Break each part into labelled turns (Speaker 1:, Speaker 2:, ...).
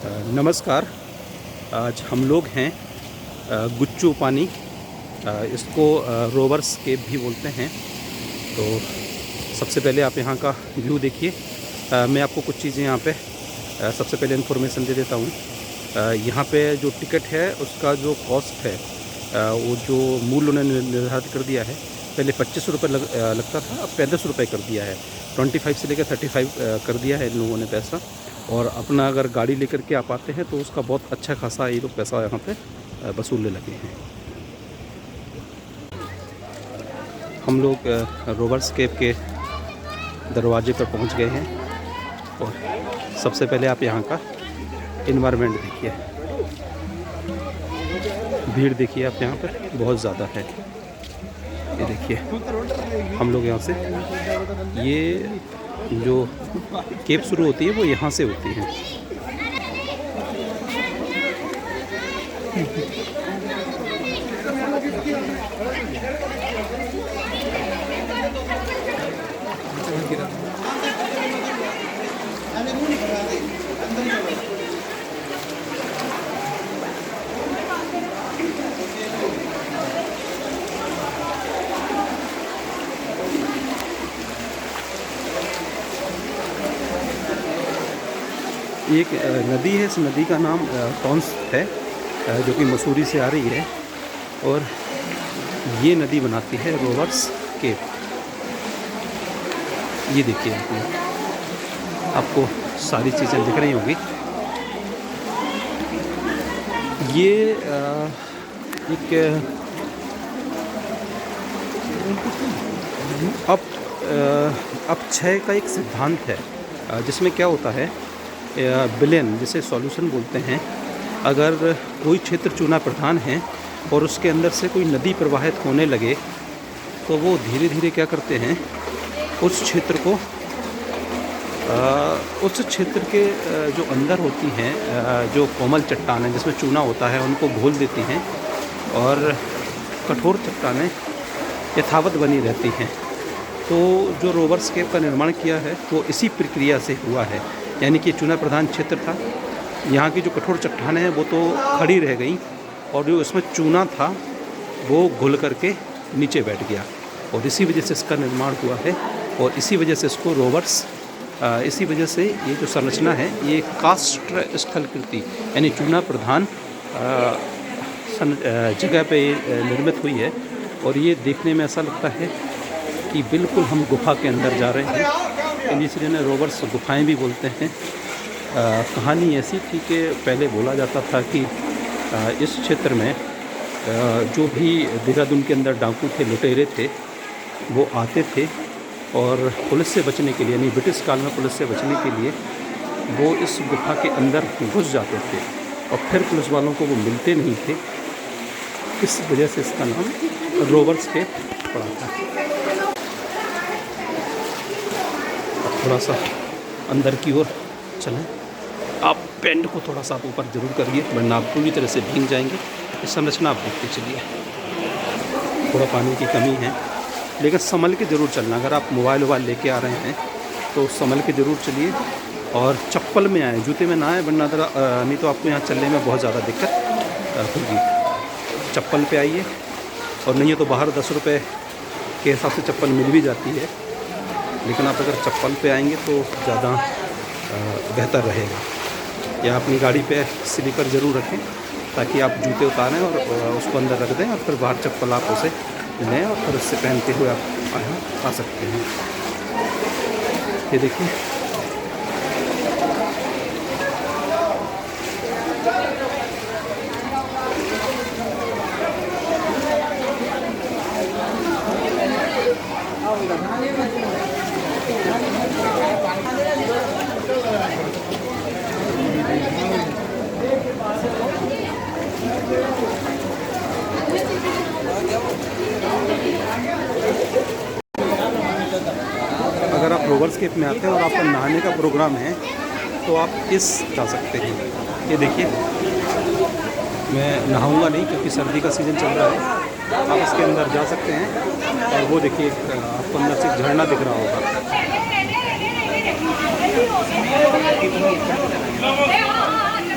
Speaker 1: नमस्कार। आज हम लोग हैं गुच्चू पानी, इसको रोवर्स केव भी बोलते हैं। तो सबसे पहले आप यहाँ का व्यू देखिए। मैं आपको कुछ चीज़ें यहाँ पे सबसे पहले इन्फॉर्मेशन दे देता हूँ। यहाँ पे जो टिकट है उसका जो कॉस्ट है वो जो मूल्य उन्होंने निर्धारित कर दिया है। पहले 25 रुपये लगता था, अब 35 रुपये कर दिया है। 25 से लेकर 35 कर दिया है इन लोगों ने पैसा। और अपना अगर गाड़ी लेकर के आप आते हैं तो उसका बहुत अच्छा खासा ये लोग पैसा यहाँ पे वसूलने लगे हैं। हम लोग रोवर्स केव के दरवाजे पर पहुँच गए हैं और सबसे पहले आप यहाँ का इन्वायरमेंट देखिए। भीड़ देखिए आप यहाँ पर बहुत ज़्यादा है। ये देखिए हम लोग यहाँ से, ये जो केव शुरू होती है वो यहाँ से होती है। एक नदी है, इस नदी का नाम टॉन्स है, जो कि मसूरी से आ रही है और ये नदी बनाती है रोवर्स केव। ये देखिए आपको सारी चीज़ें दिख रही होंगी। ये एक अपक्षय का एक सिद्धांत है, जिसमें क्या होता है, विलयन जिसे सॉल्यूशन बोलते हैं। अगर कोई क्षेत्र चुना प्रधान है और उसके अंदर से कोई नदी प्रवाहित होने लगे तो वो धीरे धीरे क्या करते हैं, उस क्षेत्र को उस क्षेत्र के जो अंदर होती हैं जो कोमल चट्टानें जिसमें चूना होता है उनको घोल देती हैं और कठोर चट्टानें यथावत बनी रहती हैं। तो जो रोवर्स केव का निर्माण किया है वो इसी प्रक्रिया से हुआ है। यानी कि चूना प्रधान क्षेत्र था, यहाँ की जो कठोर चट्टानें हैं वो तो खड़ी रह गई और जो इसमें चूना था वो घुल करके नीचे बैठ गया और इसी वजह से इसका निर्माण हुआ है। और इसी वजह से इसको रोवर्स, इसी वजह से ये जो संरचना है ये कास्ट स्थलकृति यानी चूना प्रधान जगह पे निर्मित हुई है। और ये देखने में ऐसा लगता है कि बिल्कुल हम गुफा के अंदर जा रहे हैं, इसलिए ना रोवर्स गुफाएं भी बोलते हैं। कहानी ऐसी थी कि पहले बोला जाता था कि इस क्षेत्र में जो भी देहरादून के अंदर डाकू थे, लुटेरे थे, वो आते थे और पुलिस से बचने के लिए, यानी ब्रिटिश काल में पुलिस से बचने के लिए वो इस गुफा के अंदर घुस जाते थे और फिर पुलिस वालों को वो मिलते नहीं थे। इस वजह से इसका नाम रोवर्स के पड़ा था। थोड़ा सा अंदर की ओर चलें। आप पेंट को थोड़ा सा आप ऊपर ज़रूर करिए वरना आप पूरी तरह से भीग जाएंगे। इस संरचना आप देखते चलिए। थोड़ा पानी की कमी है लेकिन संभल के ज़रूर चलना। अगर आप मोबाइल लेके आ रहे हैं तो संभल के ज़रूर चलिए और चप्पल में आए, जूते में ना आए वरना नहीं तो आपको यहाँ चलने में बहुत ज़्यादा दिक्कत होगी। चप्पल पे आइए और नहीं है तो बाहर 10 रुपये के हिसाब से चप्पल मिल भी जाती है, लेकिन आप अगर चप्पल पे आएंगे तो ज़्यादा बेहतर रहेगा। या अपनी गाड़ी पे स्लीपर ज़रूर रखें ताकि आप जूते उतारें और उसको अंदर रख दें और फिर बाहर चप्पल आप उसे लें और फिर उससे पहनते हुए आप आ सकते हैं। ये देखिए अगर आप रोवर्स केव में आते हैं और आपका नहाने का प्रोग्राम है तो आप इस जा सकते हैं। ये देखिए मैं नहाऊंगा नहीं क्योंकि सर्दी का सीज़न चल रहा है। आप इसके अंदर जा सकते हैं और वो देखिए आपको अंदर से झरना दिख रहा होगा।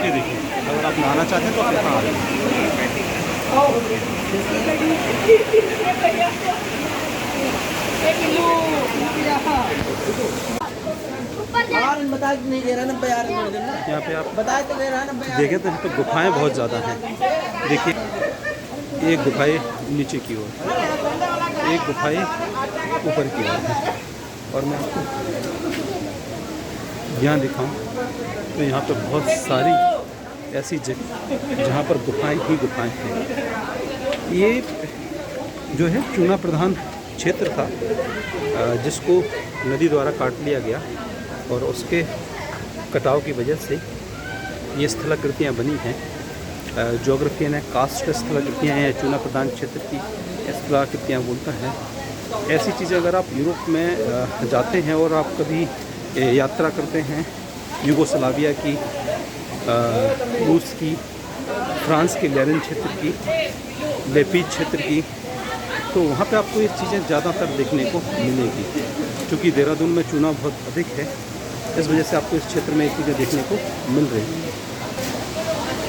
Speaker 1: ये देखिए, अगर आप नहाना चाहते हैं तो आप यहाँ आ जाइए।
Speaker 2: बता नहीं दे रहा 90 यार
Speaker 1: यहाँ पे आप
Speaker 2: बताए तो दे रहा 90
Speaker 1: देखें तो यहाँ पे गुफाएं बहुत ज़्यादा हैं। देखिए, एक गुफाएं नीचे की ओर, एक गुफाएं ऊपर की ओर है। और मैं आपको यहाँ दिखाऊं तो यहाँ पे बहुत सारी ऐसी जगह जहाँ पर गुफाएं ही गुफाएं हैं। ये जो है चूना प्रधान क्षेत्र था, जिसको नदी द्वारा काट लिया गया और उसके कटाव की वजह से ये स्थलाकृतियाँ बनी हैं। ज्योग्राफी ने कास्ट स्थलाकृतियाँ हैं, चूना प्रधान क्षेत्र की स्थलाकृतियाँ बोलता है। ऐसी चीज़ें अगर आप यूरोप में जाते हैं और आप कभी यात्रा करते हैं यूगोस्लाविया की, रूस की, फ्रांस के लेनिन क्षेत्र की, लेपीज क्षेत्र की, तो वहाँ पे आपको ये चीज़ें ज़्यादातर देखने को मिलेगी। क्योंकि देहरादून में चूना बहुत अधिक है, इस वजह से आपको इस क्षेत्र में ये चीज़ें देखने को मिल रही हैं।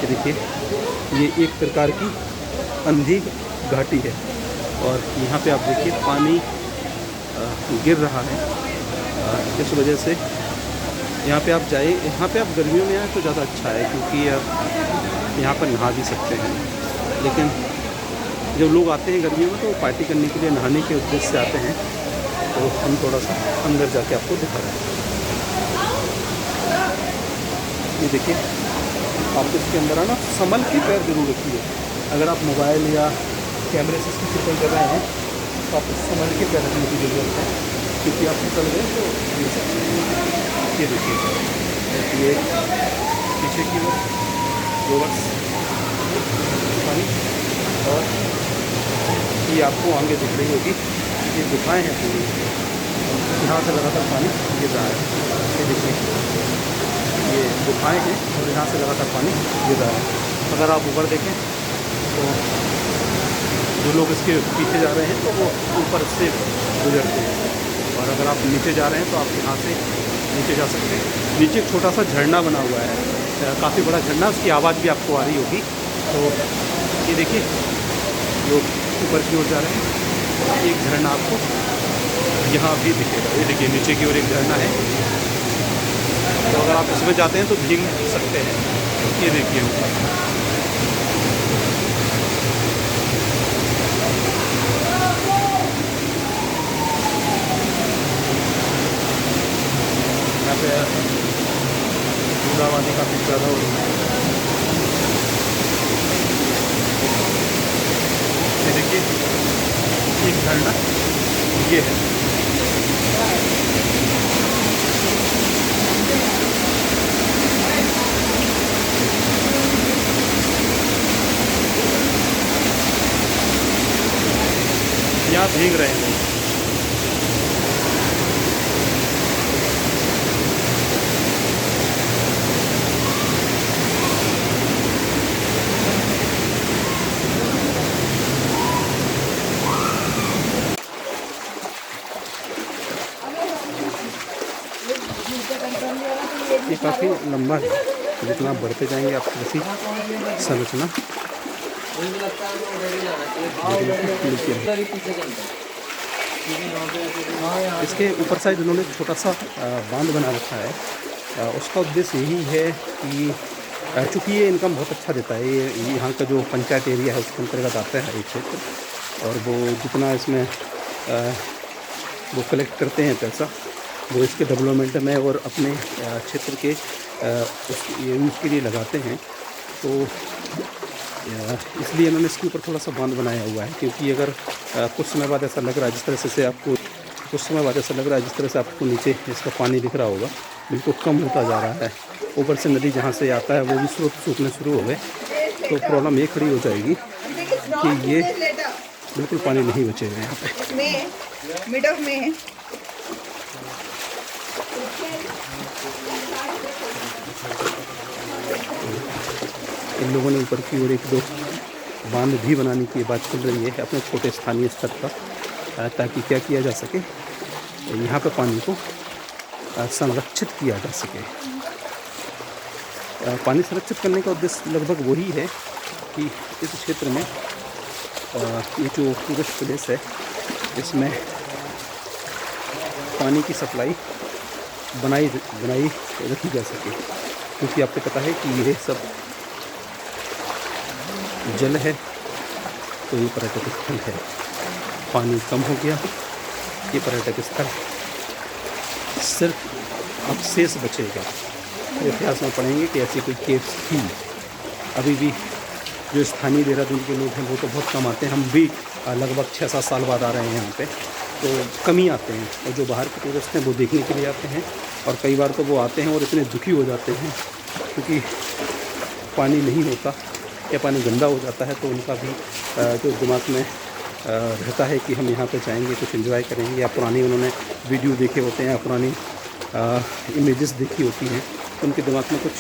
Speaker 1: ये देखिए, ये एक प्रकार की अंधी घाटी है और यहाँ पे आप देखिए पानी गिर रहा है। इस वजह से यहाँ पे आप जाए, यहाँ पे आप गर्मियों में आए तो ज़्यादा अच्छा है, क्योंकि आप यहाँ पर नहा भी सकते हैं। लेकिन जब लोग आते हैं गर्मियों में तो पार्टी करने के लिए, नहाने के उद्देश्य से आते हैं। तो हम थोड़ा सा अंदर जाके आपको दिखा रहे हैं। ये देखिए, आपको इसके अंदर आना संभल के पैर जरूर रखिए। अगर आप मोबाइल या कैमरे से इसकी शूटिंग कर रहे हैं तो आप संभल के पैर रखने की ज़रूरत है, क्योंकि आप निकल गए तो गिर सकते हैं। ये देखिए, ये पीछे की ओर रोवर्स पानी, और ये आपको आगे दिख रही होगी, ये गुफाएँ हैं पूरी, यहाँ से लगातार पानी गिर रहा है। ये देखिए, ये गुफाएँ हैं और यहाँ से लगातार पानी गिर रहा है। अगर आप ऊपर देखें तो जो लोग इसके पीछे जा रहे हैं तो वो ऊपर से गुजरते हैं, और अगर आप नीचे जा रहे हैं तो आप यहाँ से नीचे जा सकते हैं। नीचे एक छोटा सा झरना बना हुआ है, काफ़ी बड़ा झरना, उसकी आवाज़ भी आपको आ रही होगी। तो ये देखिए, लोग ऊपर की ओर जा रहे हैं, एक झरना आपको यहाँ भी दिखेगा। ये देखिए, नीचे की ओर एक झरना है, तो अगर आप इसमें जाते हैं तो भीग सकते हैं। ये देखिए ऊपर, यहाँ पे बूंदाबांदी काफ़ी ज़्यादा हो रही है। ये देखिए, एक झरना ये है। यहाँ भीग रहे हैं लोग। ये काफ़ी लंबा है, जितना आप बढ़ते जाएंगे आपको वैसी संरचना इसके ऊपर साइड उन्होंने छोटा सा बांध बना रखा है। उसका उद्देश्य यही है कि चूँकि ये इनकम बहुत अच्छा देता है, ये यहाँ का जो पंचायत एरिया है उसके अंतर्गत आता है ये क्षेत्र, और वो जितना इसमें वो कलेक्ट करते हैं पैसा, वो इसके डेवलपमेंट में और अपने क्षेत्र के यूज़ के लिए लगाते हैं। तो इसलिए इन्होंने इसके ऊपर थोड़ा सा बांध बनाया हुआ है, क्योंकि अगर कुछ समय बाद ऐसा लग रहा है जिस तरह से आपको जिस तरह से आपको नीचे इसका पानी दिख रहा होगा, बिल्कुल कम होता जा रहा है। ऊपर से नदी जहाँ से आता है वो भी स्रोत सूखने शुरू हो गए, तो प्रॉब्लम ये खड़ी हो जाएगी कि ये बिल्कुल पानी नहीं बचेगा यहाँ पे।
Speaker 2: मिड में
Speaker 1: इन लोगों ने ऊपर की ओर एक दो बांध भी बनाने की बात चल रही है अपने छोटे स्थानीय स्तर पर, ताकि क्या किया जा सके, यहाँ पे पानी को संरक्षित किया जा सके। पानी संरक्षित करने का उद्देश्य लगभग वही है कि इस क्षेत्र में ये जो टूरिस्ट प्लेस है इसमें पानी की सप्लाई बनाई रखी जा सके, क्योंकि आपको पता है कि ये सब जल है तो ये पर्यटक स्थल है। पानी कम हो गया, ये पर्यटक स्थल सिर्फ अवशेष बचेगा। इतिहास में पढ़ेंगे कि ऐसी कोई केव्स थी। अभी भी जो स्थानीय देहरादून के लोग हैं वो तो बहुत कम आते हैं, हम भी लगभग 6-7 साल बाद आ रहे हैं यहाँ पे, तो कम ही आते हैं। और जो बाहर के टूरिस्ट हैं वो देखने के लिए आते हैं, और कई बार तो वो आते हैं और इतने दुखी हो जाते हैं क्योंकि पानी नहीं होता या पानी गंदा हो जाता है, तो उनका भी जो दिमाग में रहता है कि हम यहाँ पे जाएंगे, कुछ एंजॉय करेंगे, या पुरानी उन्होंने वीडियो देखे होते हैं या पुरानी इमेजेस देखी होती हैं, तो उनके दिमाग में कुछ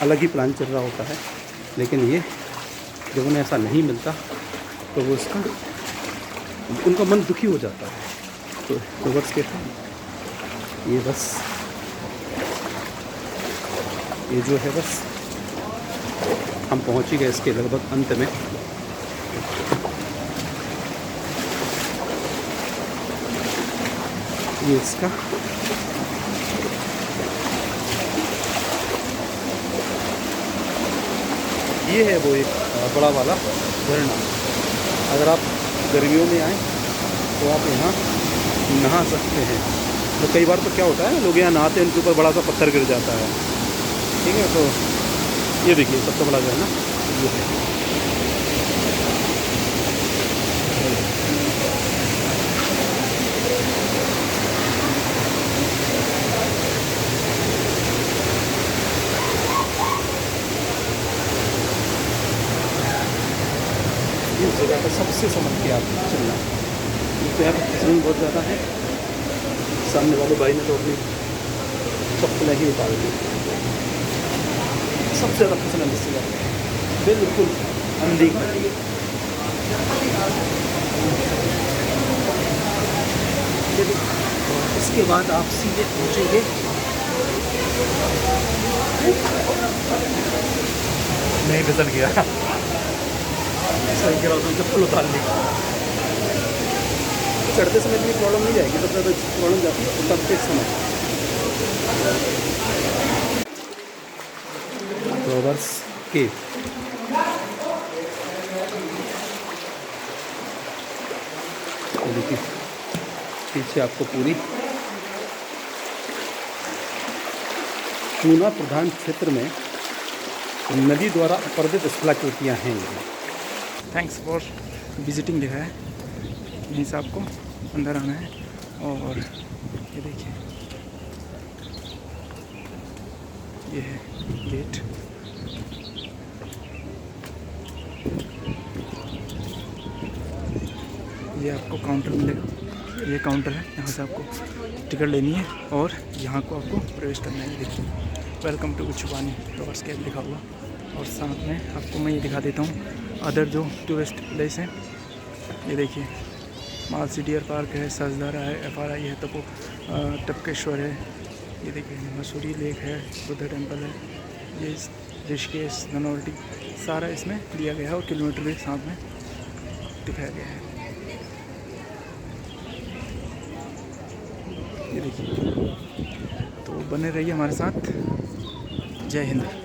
Speaker 1: अलग ही प्लान चल रहा होता है। लेकिन ये जब उन्हें ऐसा नहीं मिलता तो वो उनका मन दुखी हो जाता है। तो रोवर्स के ये बस ये जो है बस हम पहुँच ही गए इसके लगभग अंत में। ये इसका ये है वो एक बड़ा वाला झरना। अगर आप गर्मियों में आएँ तो आप यहाँ नहा सकते हैं। तो कई बार तो क्या होता है, लोग यहाँ नहाते हैं, उनके ऊपर बड़ा सा पत्थर गिर जाता है, ठीक है। तो ये देखिए सबसे बड़ा झरना ये है। इस जगह पर सबसे समझ के आप चलना, तो यहाँ पर फिसलन बहुत ज़्यादा है। सामने वाले भाई ने तो अपनी चप्पलें ही उतार दी। सबसे ज़्यादा फिसलन इस जगह पे बिल्कुल अंधी घाटी। इसके बाद आप सीधे पहुँचेंगे नहीं फिसल गया, सही कह रहा हूँ, चप्पल उतार ली। चढ़ते समय भी प्रॉब्लम नहीं जाएगी, सबसे ज़्यादा प्रॉब्लम जाती है उतरते समय। रोवर्स केव देखिए पीछे आपको पूरी चूना प्रधान क्षेत्र में नदी द्वारा अपर्दित स्थलाकृतियाँ हैं।
Speaker 3: थैंक्स फॉर विजिटिंग लिखा है, यहीं से आपको अंदर आना है। और ये देखिए ये है गेट। ये आपको काउंटर मिलेगा, ये काउंटर है, यहाँ से आपको टिकट लेनी है और यहाँ को आपको प्रवेश करना है। देखिए वेलकम टू गुच्छुपानी रोवर्स केव लिखा हुआ। और साथ में आपको मैं ये दिखा देता हूँ अदर जो टूरिस्ट प्लेस हैं। ये देखिए मालसी डियर पार्क है, सजदारा है, FRI है, टपकेश्वर है, ये देखिए मसूरी लेक है, बुद्धा टेम्पल है, ये ऋषिकेश, धनौल्टी, सारा इसमें दिया गया है और किलोमीटर भी साथ में दिखाया गया है। ये देखिए, तो बने रहिए हमारे साथ। जय हिंद।